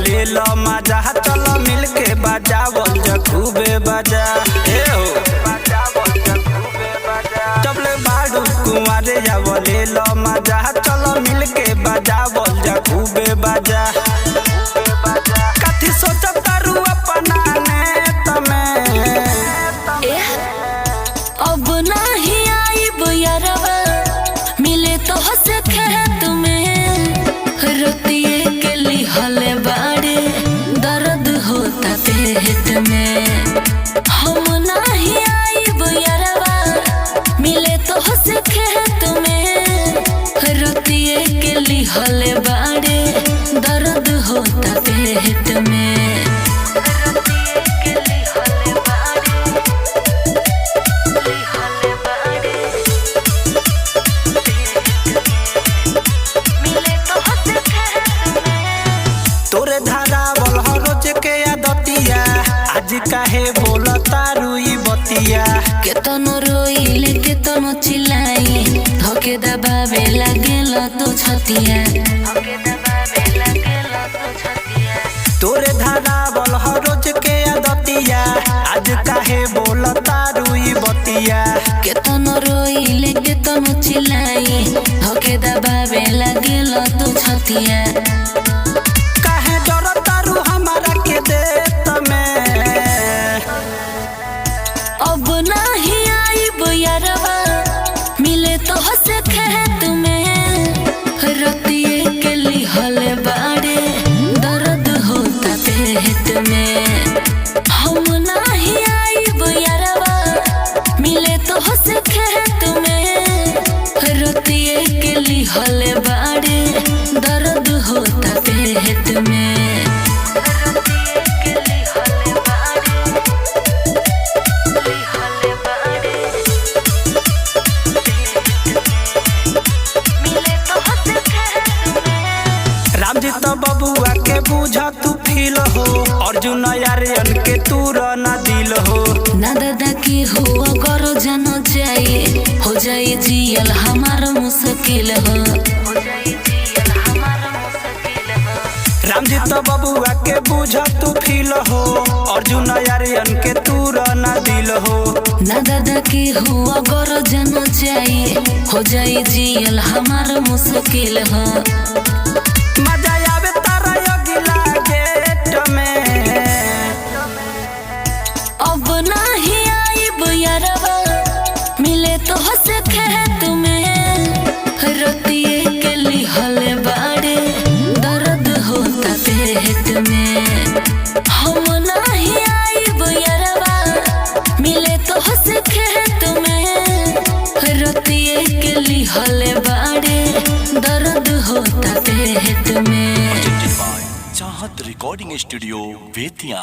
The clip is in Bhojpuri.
ले लो मजा चल मिल के बजावल जा खूबे बजा ए हो जब ले बाडू कुंवारे जाव ले लो मजा चल मिल के बजावल जा खूबे बजा कथी सोचब तारू अपना ने तमे अब नहीं आइब यारवा मिले तो हंस खेत में रोतिए के लिहले बाड़े दर्द होता पेट में। हम नहीं आइब यारवा मिले तो हंस खेत में रोतिए के लिहले बाड़े दर्द होता पेट में। तोरे धारावल रोज के आदतिया आज काहे बोलता रुई बतिया केतनो रोइले केतनो चिल्लाई धके दबावे लागेल तो छतिया तोरे धारावल रोज के आदतिया आज काहे बोलता रुई बतिया केतनो रोइले केतनो चिल्लाई धके दबावे लागेल तो छतिया अब नहीं आइब यारवा मिले तो हंस खेत में रोतिए के लिहले बाड़े दर्द होता पेट में। हम नहीं आइब यारवा मिले तो हंस खेत में रोतिए के लिहले बाड़े दर्द होता पेट में। रामजीत बबुआ के बुझा तू फील हो अर्जुन यारियन के तू न दिल हो ना दादा की हो अगर जानो जाए हो जाए जियल हमार मुश्किल हो। रामजीत बबुआ के बुझा तू फील हो अर्जुन यारियन के तू न दिल हो ना दादा की हो अगर जानो जाए हो जाए जियल हमार मुश्किल हो। मजा आवे तारा योगिला गेट में अब नहीं आइब यारवा मिले तो हंस खेत में रोतिए के लिहले बाड़े दर्द होता पेट में। हम नहीं आइब यारवा मिले तो हंस खेत में रोतिए के लिहले बाड़े दर्द होता पेट में। चाहत रिकॉर्डिंग स्टूडियो बेतिया।